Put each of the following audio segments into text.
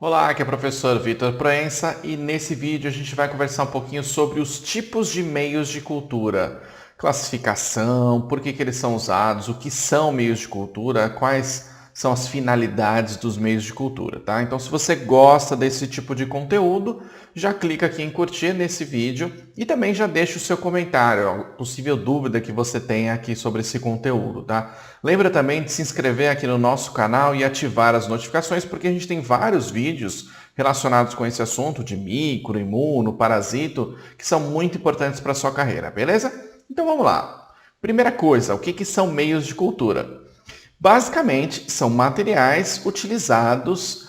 Olá, aqui é o professor Vitor Proença e nesse vídeo a gente vai conversar um pouquinho sobre os tipos de meios de cultura, classificação, por que eles são usados, o que são meios de cultura, quais são as finalidades dos meios de cultura, tá? Então, se você gosta desse tipo de conteúdo, já clica aqui em curtir nesse vídeo e também já deixa o seu comentário, a possível dúvida que você tenha aqui sobre esse conteúdo, tá? Lembra também de se inscrever aqui no nosso canal e ativar as notificações, porque a gente tem vários vídeos relacionados com esse assunto de micro, imuno, parasito, que são muito importantes para a sua carreira, beleza? Então vamos lá. Primeira coisa, o que são meios de cultura? Basicamente, são materiais utilizados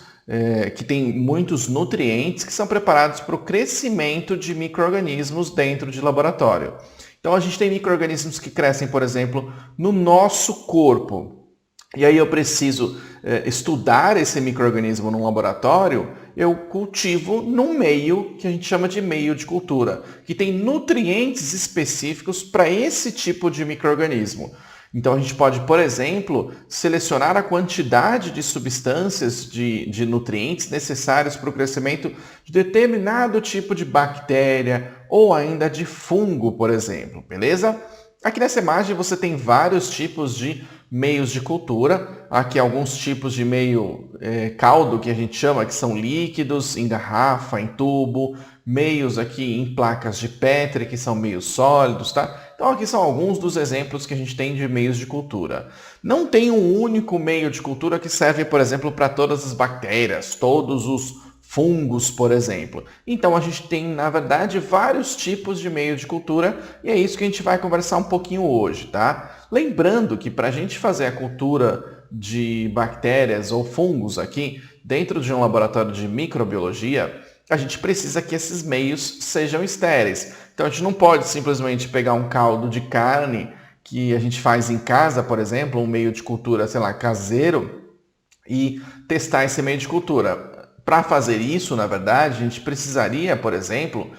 que têm muitos nutrientes que são preparados para o crescimento de micro-organismos dentro de laboratório. Então, a gente tem micro-organismos que crescem, por exemplo, no nosso corpo. E aí eu preciso estudar esse micro-organismo num laboratório, eu cultivo num meio que a gente chama de meio de cultura, que tem nutrientes específicos para esse tipo de micro-organismo. Então a gente pode, por exemplo, selecionar a quantidade de substâncias de nutrientes necessários para o crescimento de determinado tipo de bactéria ou ainda de fungo, por exemplo, beleza? Aqui nessa imagem você tem vários tipos de meios de cultura. Aqui alguns tipos de meio caldo, que a gente chama, que são líquidos, em garrafa, em tubo, meios aqui em placas de Petri, que são meios sólidos, tá? Então aqui são alguns dos exemplos que a gente tem de meios de cultura. Não tem um único meio de cultura que serve, por exemplo, para todas as bactérias, todos os fungos, por exemplo. Então a gente tem, na verdade, vários tipos de meio de cultura e é isso que a gente vai conversar um pouquinho hoje, tá? Lembrando que para a gente fazer a cultura de bactérias ou fungos aqui dentro de um laboratório de microbiologia, a gente precisa que esses meios sejam estéreis. Então a gente não pode simplesmente pegar um caldo de carne que a gente faz em casa, por exemplo, um meio de cultura, sei lá, caseiro, e testar esse meio de cultura. Para fazer isso, na verdade, a gente precisaria, por exemplo,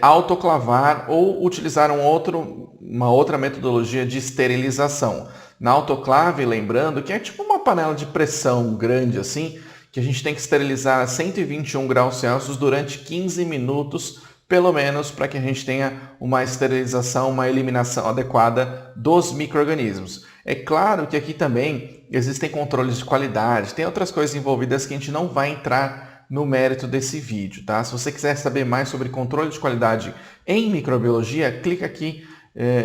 autoclavar ou utilizar uma outra metodologia de esterilização. Na autoclave, lembrando que é tipo uma panela de pressão grande assim, que a gente tem que esterilizar a 121 graus Celsius durante 15 minutos, pelo menos, para que a gente tenha uma esterilização, uma eliminação adequada dos micro-organismos. É claro que aqui também existem controles de qualidade, tem outras coisas envolvidas que a gente não vai entrar no mérito desse vídeo, tá? Se você quiser saber mais sobre controle de qualidade em microbiologia, clica aqui,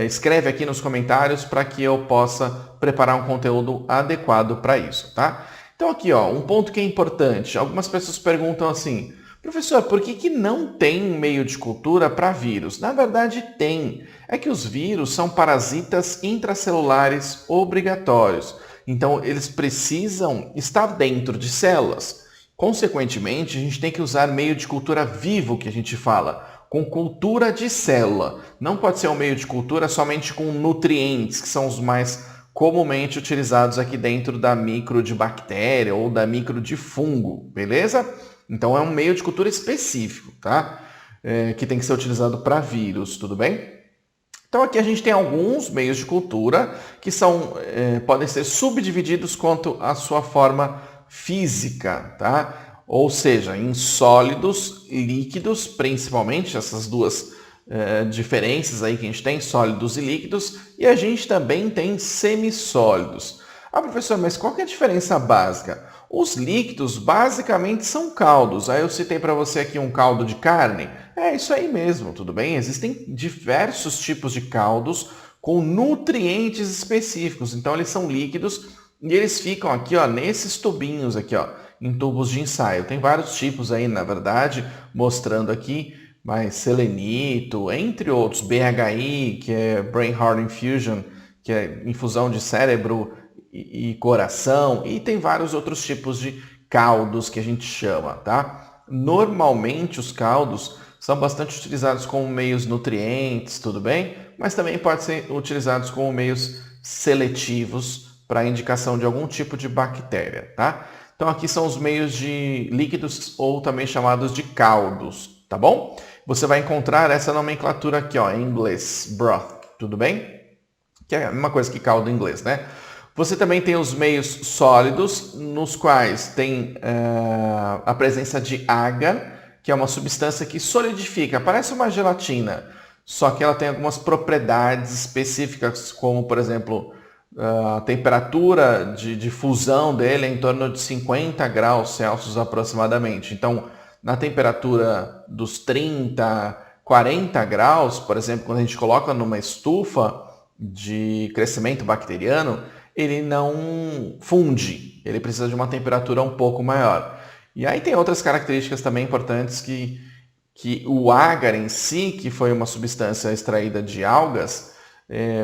escreve aqui nos comentários para que eu possa preparar um conteúdo adequado para isso, tá? Então aqui, ó, um ponto que é importante. Algumas pessoas perguntam assim, professor, por que não tem um meio de cultura para vírus? Na verdade tem. É que os vírus são parasitas intracelulares obrigatórios. Então eles precisam estar dentro de células. Consequentemente, a gente tem que usar meio de cultura vivo, que a gente fala, com cultura de célula. Não pode ser um meio de cultura somente com nutrientes, que são os mais comumente utilizados aqui dentro da micro de bactéria ou da micro de fungo, beleza? Então é um meio de cultura específico, tá? Que tem que ser utilizado para vírus, tudo bem? Então aqui a gente tem alguns meios de cultura que podem ser subdivididos quanto à sua forma física, tá? Ou seja, em sólidos, líquidos, principalmente essas duas diferenças aí que a gente tem, sólidos e líquidos, e a gente também tem semissólidos. Ah, professor, mas qual que é a diferença básica? Os líquidos basicamente são caldos. Aí eu citei para você aqui um caldo de carne. É isso aí mesmo, tudo bem? Existem diversos tipos de caldos com nutrientes específicos. Então eles são líquidos e eles ficam aqui, ó, nesses tubinhos aqui, ó, em tubos de ensaio. Tem vários tipos aí, na verdade, mostrando aqui, mas selenito, entre outros, BHI, que é Brain Heart Infusion, que é infusão de cérebro e coração, e tem vários outros tipos de caldos que a gente chama, tá? Normalmente os caldos são bastante utilizados como meios nutrientes, tudo bem? Mas também podem ser utilizados como meios seletivos para indicação de algum tipo de bactéria, tá? Então aqui são os meios de líquidos ou também chamados de caldos, tá bom? Você vai encontrar essa nomenclatura aqui, ó, em inglês, broth, tudo bem? Que é a mesma coisa que caldo em inglês, né? Você também tem os meios sólidos, nos quais tem a presença de agar, que é uma substância que solidifica, parece uma gelatina, só que ela tem algumas propriedades específicas, como, por exemplo, a temperatura de fusão dele é em torno de 50 graus Celsius aproximadamente. Então, na temperatura dos 30, 40 graus, por exemplo, quando a gente coloca numa estufa de crescimento bacteriano, ele não funde, ele precisa de uma temperatura um pouco maior. E aí tem outras características também importantes que o agar em si, que foi uma substância extraída de algas,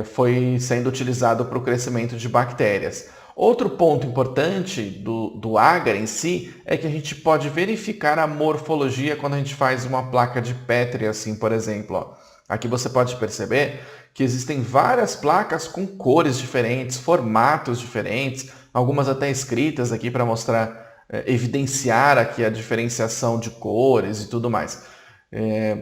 foi sendo utilizado para o crescimento de bactérias. Outro ponto importante do agar em si é que a gente pode verificar a morfologia quando a gente faz uma placa de Petri, assim, por exemplo. Ó. Aqui você pode perceber que existem várias placas com cores diferentes, formatos diferentes, algumas até escritas aqui para mostrar, evidenciar aqui a diferenciação de cores e tudo mais.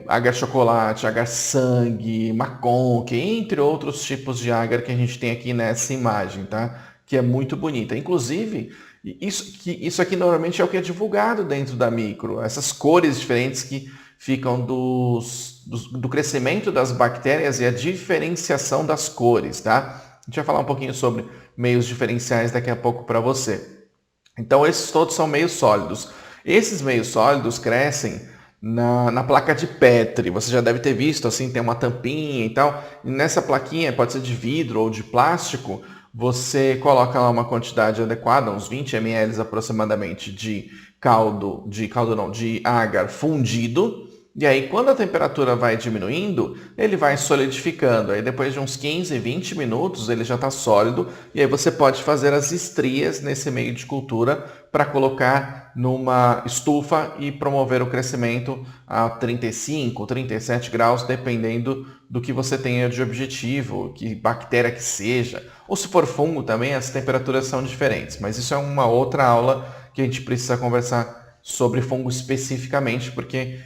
Agar chocolate, agar sangue, maconque, entre outros tipos de agar que a gente tem aqui nessa imagem, tá? Que é muito bonita. Inclusive, isso aqui normalmente é o que é divulgado dentro da micro, essas cores diferentes que ficam do crescimento das bactérias e a diferenciação das cores, tá? A gente vai falar um pouquinho sobre meios diferenciais daqui a pouco para você. Então, esses todos são meios sólidos. Esses meios sólidos crescem na placa de Petri. Você já deve ter visto, assim, tem uma tampinha e tal. E nessa plaquinha, pode ser de vidro ou de plástico, você coloca lá uma quantidade adequada, uns 20 ml aproximadamente de de agar fundido. E aí, quando a temperatura vai diminuindo, ele vai solidificando. Aí, depois de uns 15, 20 minutos, ele já está sólido. E aí, você pode fazer as estrias nesse meio de cultura para colocar numa estufa e promover o crescimento a 35, 37 graus, dependendo do que você tenha de objetivo, que bactéria que seja. Ou se for fungo também, as temperaturas são diferentes. Mas isso é uma outra aula que a gente precisa conversar sobre fungo especificamente, porque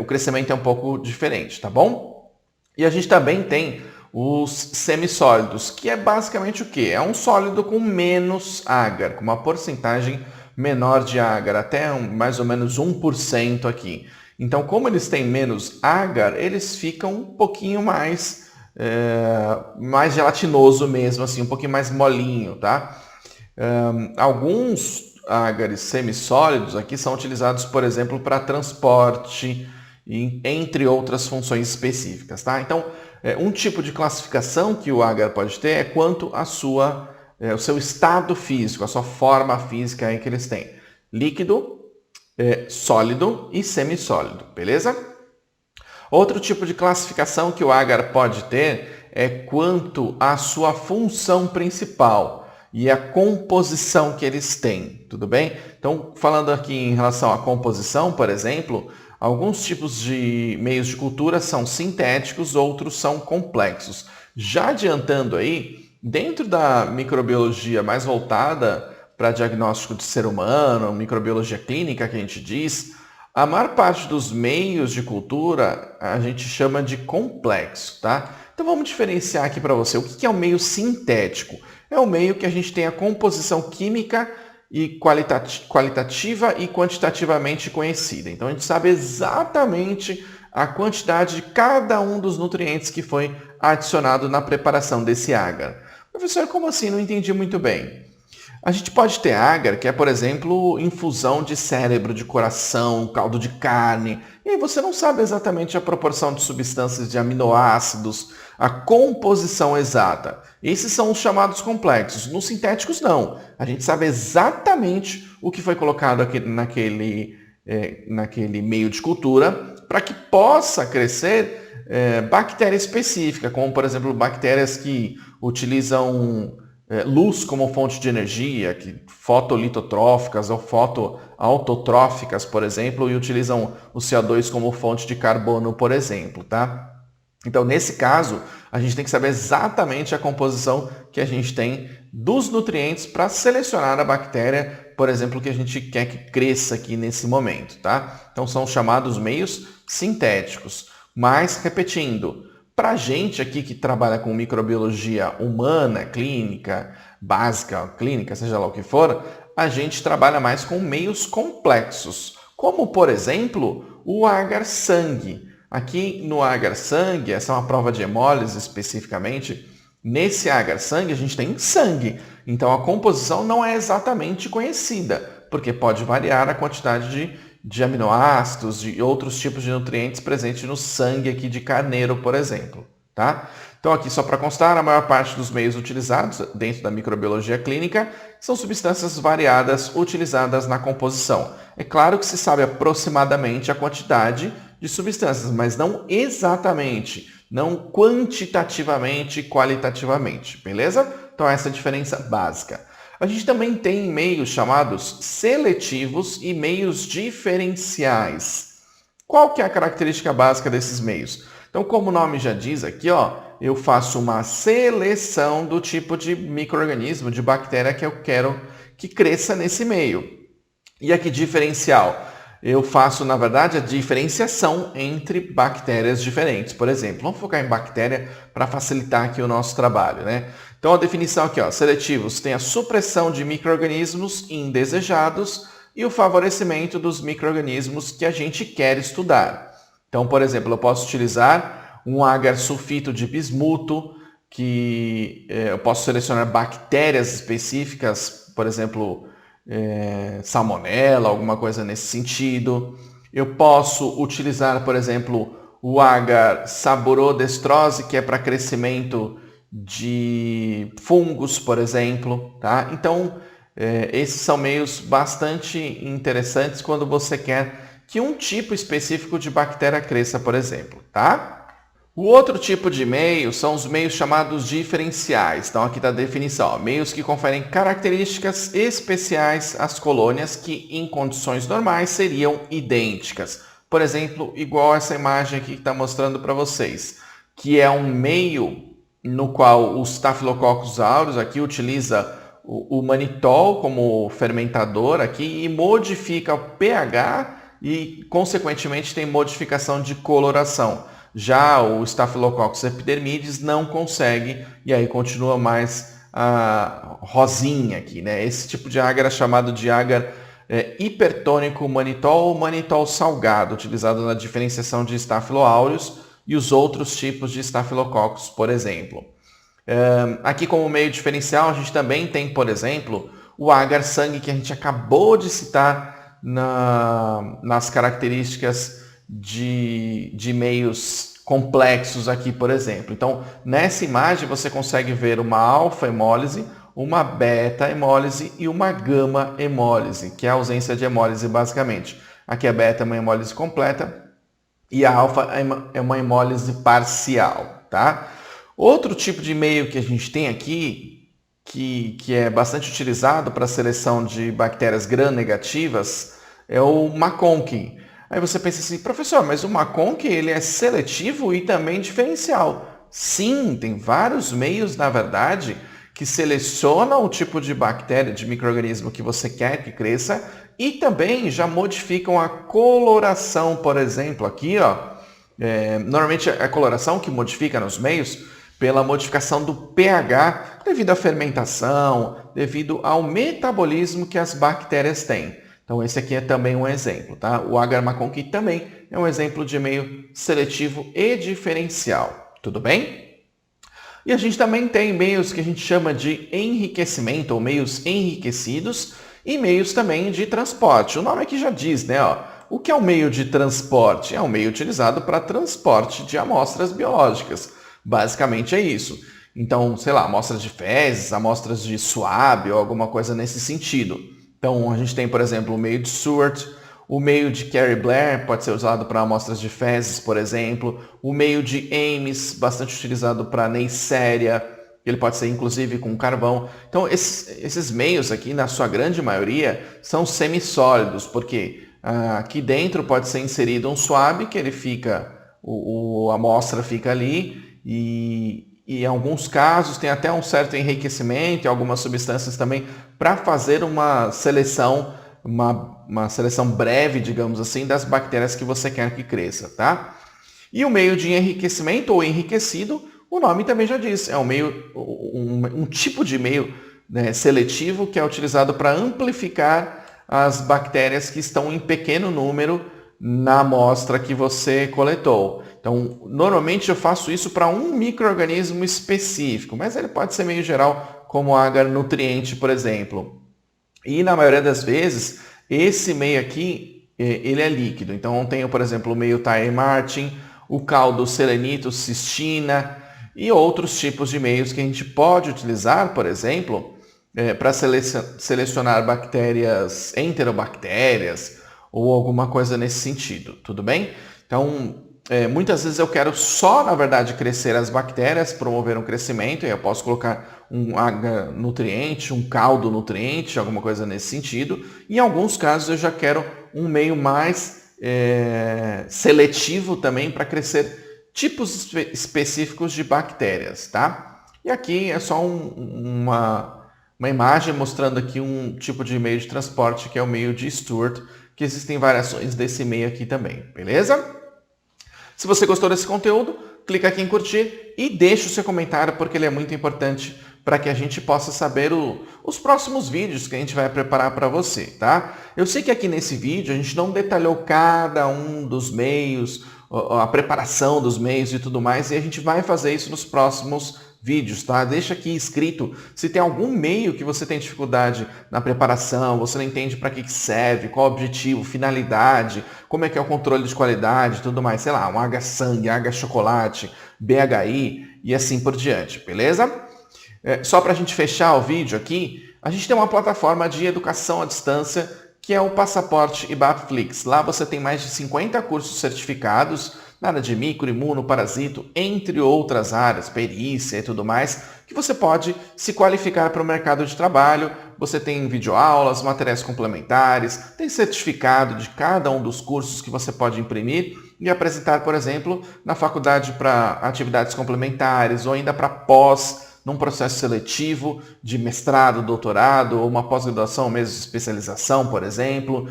o crescimento é um pouco diferente, tá bom? E a gente também tem os semissólidos, que é basicamente o quê? É um sólido com menos agar, com uma porcentagem menor de agar, até mais ou menos 1% aqui. Então, como eles têm menos agar, eles ficam um pouquinho mais gelatinoso mesmo, assim, um pouquinho mais molinho, tá? Alguns agares semissólidos aqui são utilizados, por exemplo, para transporte, entre outras funções específicas, tá? Então, um tipo de classificação que o agar pode ter é quanto o seu estado físico, a sua forma física aí que eles têm. Líquido, sólido e semissólido, beleza? Outro tipo de classificação que o agar pode ter é quanto à sua função principal e a composição que eles têm, tudo bem? Então, falando aqui em relação à composição, por exemplo, alguns tipos de meios de cultura são sintéticos, outros são complexos. Já adiantando aí, dentro da microbiologia mais voltada para diagnóstico de ser humano, microbiologia clínica que a gente diz, a maior parte dos meios de cultura a gente chama de complexo, tá? Então vamos diferenciar aqui para você o que é o meio sintético. É o meio que a gente tem a composição química e qualitativa e quantitativamente conhecida. Então a gente sabe exatamente a quantidade de cada um dos nutrientes que foi adicionado na preparação desse agar. Professor, como assim? Não entendi muito bem. A gente pode ter agar, que é, por exemplo, infusão de cérebro, de coração, caldo de carne. E aí você não sabe exatamente a proporção de substâncias de aminoácidos, a composição exata. Esses são os chamados complexos. Nos sintéticos, não. A gente sabe exatamente o que foi colocado aqui naquele meio de cultura para que possa crescer bactéria específica, como, por exemplo, bactérias que utilizam luz como fonte de energia, que fotolitotróficas ou fotoautotróficas, por exemplo, e utilizam o CO2 como fonte de carbono, por exemplo, tá? Então, nesse caso, a gente tem que saber exatamente a composição que a gente tem dos nutrientes para selecionar a bactéria, por exemplo, que a gente quer que cresça aqui nesse momento, tá? Então, são chamados meios sintéticos. Mas, repetindo, para a gente aqui que trabalha com microbiologia humana, clínica, básica, clínica, seja lá o que for, a gente trabalha mais com meios complexos, como, por exemplo, o agar-sangue. Aqui no agar-sangue, essa é uma prova de hemólise especificamente, nesse agar-sangue a gente tem sangue, então a composição não é exatamente conhecida, porque pode variar a quantidade de aminoácidos, de outros tipos de nutrientes presentes no sangue aqui de carneiro, por exemplo. Tá? Então aqui só para constar, a maior parte dos meios utilizados dentro da microbiologia clínica são substâncias variadas utilizadas na composição. É claro que se sabe aproximadamente a quantidade de substâncias, mas não exatamente, não quantitativamente e qualitativamente, beleza? Então essa é a diferença básica. A gente também tem meios chamados seletivos e meios diferenciais. Qual que é a característica básica desses meios? Então, como o nome já diz aqui, eu faço uma seleção do tipo de micro-organismo, de bactéria que eu quero que cresça nesse meio. E aqui, diferencial. Eu faço, na verdade, a diferenciação entre bactérias diferentes. Por exemplo, vamos focar em bactéria para facilitar aqui o nosso trabalho, né? Então, a definição aqui, seletivos, tem a supressão de micro-organismos indesejados e o favorecimento dos micro-organismos que a gente quer estudar. Então, por exemplo, eu posso utilizar um agar-sulfito de bismuto, que eu posso selecionar bactérias específicas, por exemplo, salmonela, alguma coisa nesse sentido. Eu posso utilizar, por exemplo, o agar saborodextrose, que é para crescimento de fungos, por exemplo. Tá? Então, esses são meios bastante interessantes quando você quer que um tipo específico de bactéria cresça, por exemplo, tá? O outro tipo de meio são os meios chamados diferenciais. Então aqui está a definição, meios que conferem características especiais às colônias que em condições normais seriam idênticas. Por exemplo, igual essa imagem aqui que está mostrando para vocês, que é um meio no qual o Staphylococcus aureus aqui utiliza o manitol como fermentador aqui e modifica o pH e, consequentemente, tem modificação de coloração. Já o Staphylococcus epidermidis não consegue e aí continua mais rosinha aqui, né? Esse tipo de agar é chamado de agar hipertônico manitol ou manitol salgado, utilizado na diferenciação de Staphylo aureus e os outros tipos de Staphylococcus, por exemplo. Aqui como meio diferencial, a gente também tem, por exemplo, o agar-sangue que a gente acabou de citar nas características de meios complexos aqui, por exemplo. Então, nessa imagem você consegue ver uma alfa-hemólise, uma beta-hemólise e uma gama-hemólise, que é a ausência de hemólise basicamente. Aqui a beta é uma hemólise completa e a alfa é uma hemólise parcial, tá? Outro tipo de meio que a gente tem aqui, que é bastante utilizado para a seleção de bactérias gram-negativas, é o McConkey. Aí você pensa assim, professor, mas o McConkey ele é seletivo e também diferencial. Sim, tem vários meios, na verdade, que selecionam o tipo de bactéria, de micro-organismo que você quer que cresça e também já modificam a coloração, por exemplo, aqui, normalmente é a coloração que modifica nos meios pela modificação do pH devido à fermentação, devido ao metabolismo que as bactérias têm. Então esse aqui é também um exemplo, tá? O agar McConkey também é um exemplo de meio seletivo e diferencial, tudo bem? E a gente também tem meios que a gente chama de enriquecimento ou meios enriquecidos e meios também de transporte. O nome aqui já diz, né? O que é um meio de transporte? É um meio utilizado para transporte de amostras biológicas. Basicamente é isso. Então, sei lá, amostras de fezes, amostras de suave ou alguma coisa nesse sentido. Então, a gente tem, por exemplo, o meio de Seward, o meio de Kerry-Blair pode ser usado para amostras de fezes, por exemplo. O meio de Ames, bastante utilizado para Neisseria, ele pode ser inclusive com carvão. Então, esses meios aqui, na sua grande maioria, são semissólidos, porque aqui dentro pode ser inserido um swab, que ele fica, a amostra fica ali, e em alguns casos tem até um certo enriquecimento e algumas substâncias também para fazer uma seleção, uma seleção breve, digamos assim, das bactérias que você quer que cresça, tá? E o meio de enriquecimento ou enriquecido, o nome também já diz, é um meio, um tipo de meio né, seletivo, que é utilizado para amplificar as bactérias que estão em pequeno número na amostra que você coletou. Então, normalmente eu faço isso para um micro-organismo específico, mas ele pode ser meio geral, como agar-nutriente, por exemplo. E na maioria das vezes, esse meio aqui, ele é líquido. Então, eu tenho, por exemplo, o meio Thai Martin, o caldo selenito, cistina e outros tipos de meios que a gente pode utilizar, por exemplo, para selecionar bactérias, enterobactérias ou alguma coisa nesse sentido, tudo bem? Então, muitas vezes eu quero só, na verdade, crescer as bactérias, promover um crescimento, e eu posso colocar um nutriente, um caldo nutriente, alguma coisa nesse sentido. Em alguns casos eu já quero um meio mais seletivo também para crescer tipos específicos de bactérias, tá? E aqui é só uma imagem mostrando aqui um tipo de meio de transporte que é o meio de Stewart, que existem variações desse meio aqui também, beleza? Se você gostou desse conteúdo, clica aqui em curtir e deixa o seu comentário, porque ele é muito importante para que a gente possa saber os próximos vídeos que a gente vai preparar para você, tá? Eu sei que aqui nesse vídeo a gente não detalhou cada um dos meios, a preparação dos meios e tudo mais, e a gente vai fazer isso nos próximos vídeos, tá? Deixa aqui escrito se tem algum meio que você tem dificuldade na preparação, você não entende para que serve, qual o objetivo, finalidade, como é que é o controle de qualidade, tudo mais, sei lá, um H-sangue, H-chocolate, BHI e assim por diante, beleza? Só para a gente fechar o vídeo aqui, a gente tem uma plataforma de educação à distância que é o Passaporte IBAPFlix. Lá você tem mais de 50 cursos certificados na área de micro, imuno, parasito, entre outras áreas, perícia e tudo mais, que você pode se qualificar para o mercado de trabalho. Você tem videoaulas, materiais complementares, tem certificado de cada um dos cursos que você pode imprimir e apresentar, por exemplo, na faculdade para atividades complementares ou ainda para pós, num processo seletivo de mestrado, doutorado ou uma pós-graduação, mesmo de especialização, por exemplo.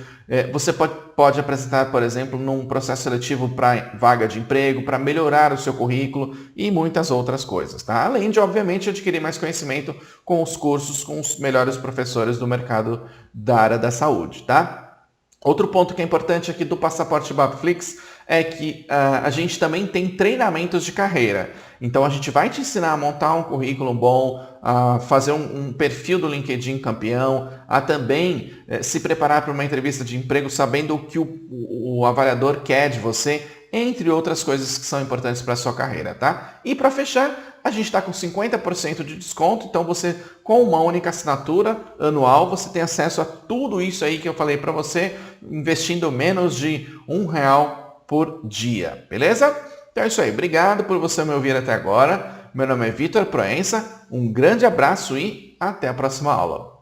Você pode apresentar, por exemplo, num processo seletivo para vaga de emprego, para melhorar o seu currículo e muitas outras coisas, tá? Além de, obviamente, adquirir mais conhecimento com os cursos, com os melhores professores do mercado da área da saúde, tá? Outro ponto que é importante aqui do Passaporte IBAPFlix é que a gente também tem treinamentos de carreira. Então a gente vai te ensinar a montar um currículo bom, a fazer um perfil do LinkedIn campeão, a também se preparar para uma entrevista de emprego sabendo o que o avaliador quer de você, entre outras coisas que são importantes para a sua carreira, tá? E para fechar, a gente está com 50% de desconto, então você, com uma única assinatura anual, você tem acesso a tudo isso aí que eu falei para você, investindo menos de R$1 por dia, beleza? Então é isso aí, obrigado por você me ouvir até agora. Meu nome é Vitor Proença, um grande abraço e até a próxima aula.